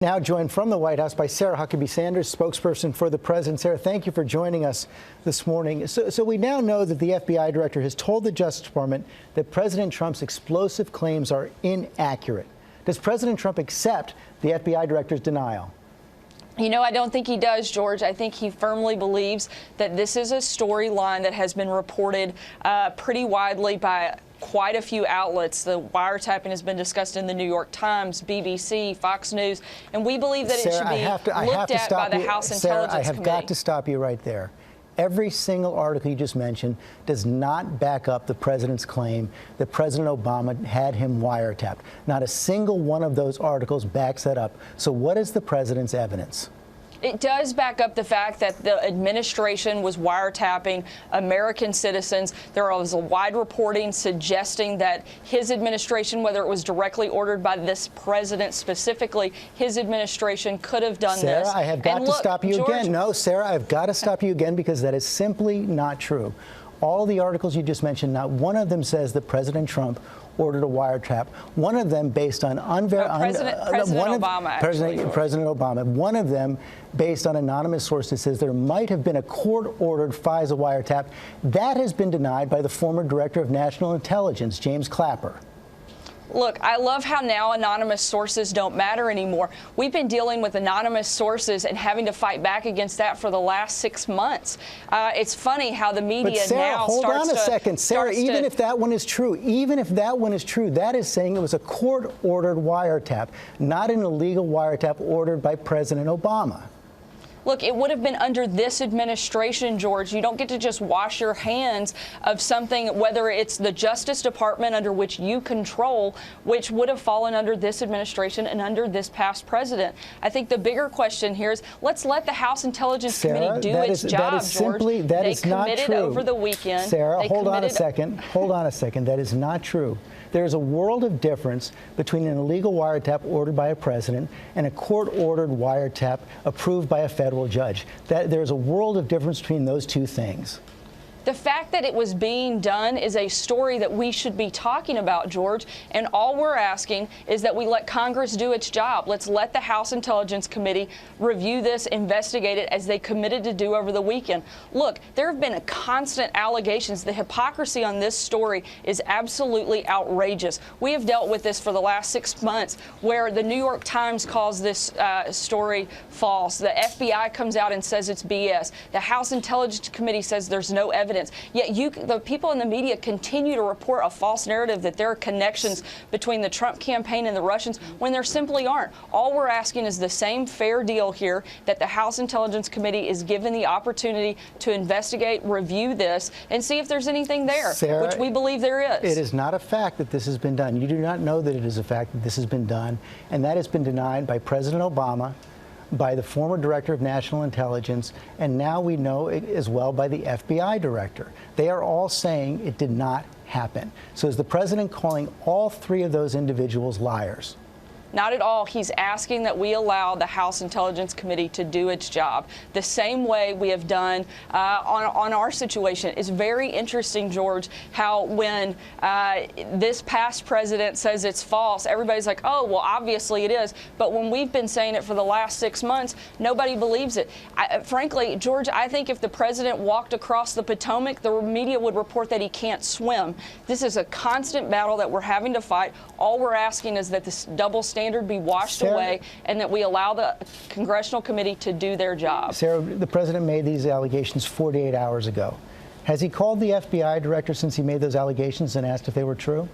Now joined from the White House by Sarah Huckabee Sanders, spokesperson for the president. Sarah, thank you for joining us this morning. So we now know that the FBI director has told the Justice Department that President Trump's explosive claims are inaccurate. Does President Trump accept the FBI director's denial? You know, I don't think he does, George. I think he firmly believes that this is a storyline that has been reported pretty widely by quite a few outlets. The wiretapping has been discussed in the New York Times, BBC, Fox News, and we believe that it should be looked at by the House Intelligence Committee. I have got to stop you right there. Every single article you just mentioned does not back up the president's claim that President Obama had him wiretapped. Not a single one of those articles backs that up. So what is the president's evidence? It does back up the fact that the administration was wiretapping American citizens. There was a wide reporting suggesting that his administration, whether it was directly ordered by this president specifically, his administration could have done Sarah, this. I have got to stop you again. No, Sarah, I've got to stop you again because that is simply not true. All the articles you just mentioned, not one of them says that President Trump ordered a wiretap. One of them based on President Obama. One of them based on anonymous sources says there might have been a court-ordered FISA wiretap. That has been denied by the former director of national intelligence, James Clapper. Look, I love how now anonymous sources don't matter anymore. We've been dealing with anonymous sources and having to fight back against that for the last 6 months. It's funny how the media but Sarah, now hold starts on a second. Sarah, even if that one is true, that is saying it was a court-ordered wiretap, not an illegal wiretap ordered by President Obama. Look, it would have been under this administration, George. You don't get to just wash your hands of something, whether it's the Justice Department under which you control, which would have fallen under this administration and under this past president. I think the bigger question here is let's let the House Intelligence Committee do its job, George. That is not true. They committed over the weekend. Sarah, hold on a second. Hold on a second. That is not true. There is a world of difference between an illegal wiretap ordered by a president and a court-ordered wiretap approved by a federal judge. There's a world of difference between those two things. The fact that it was being done is a story that we should be talking about, George, and all we're asking is that we let Congress do its job. Let's let the House Intelligence Committee review this, investigate it, as they committed to do over the weekend. Look, there have been constant allegations. The hypocrisy on this story is absolutely outrageous. We have dealt with this for the last 6 months, where the New York Times calls this story false. The FBI comes out and says it's BS. The House Intelligence Committee says there's no evidence. Yet the people in the media continue to report a false narrative that there are connections between the Trump campaign and the Russians when there simply aren't. All we're asking is the same fair deal here, that the House Intelligence Committee is given the opportunity to investigate, review this, and see if there's anything there, Sarah, which we believe there is. It is not a fact that this has been done. You do not know that it is a fact that this has been done, and that has been denied by President Obama, by the former director of national intelligence, and now we know it as well by the FBI director. They are all saying it did not happen. So is the president calling all three of those individuals liars? Not at all. He's asking that we allow the House Intelligence Committee to do its job the same way we have done on our situation. It's very interesting, George, how when this past president says it's false, everybody's like, oh, well, obviously it is. But when we've been saying it for the last 6 months, nobody believes it. Frankly, George, I think if the president walked across the Potomac, the media would report that he can't swim. This is a constant battle that we're having to fight. All we're asking is that this double standard be washed away and that we allow the congressional committee to do their job. Sarah, the president made these allegations 48 hours ago. Has he called the FBI director since he made those allegations and asked if they were true?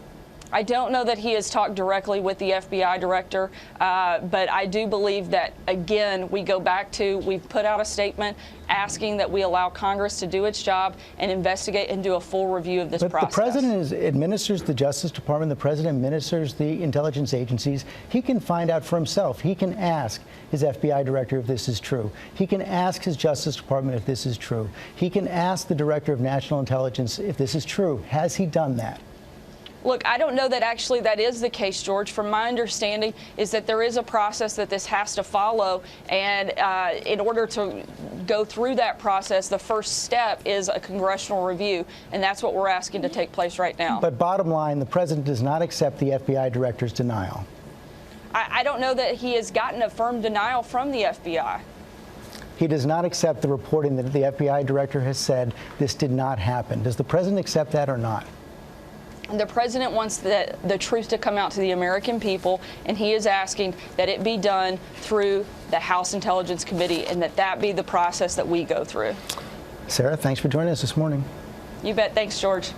I don't know that he has talked directly with the FBI director, but I do believe that, again, we go back to we've put out a statement asking that we allow Congress to do its job and investigate and do a full review of this process. The president administers the Justice Department. The president administers the intelligence agencies. He can find out for himself. He can ask his FBI director if this is true. He can ask his Justice Department if this is true. He can ask the director of national intelligence if this is true. Has he done that? Look, I don't know that actually that is the case, George. From my understanding is that there is a process that this has to follow, and in order to go through that process, the first step is a congressional review, and that's what we're asking to take place right now. But bottom line, the president does not accept the FBI director's denial. I don't know that he has gotten a firm denial from the FBI. He does not accept the reporting that the FBI director has said this did not happen. Does the president accept that or not? The president wants the truth to come out to the American people, and he is asking that it be done through the House Intelligence Committee and that be the process that we go through. Sarah, thanks for joining us this morning. You bet. Thanks, George.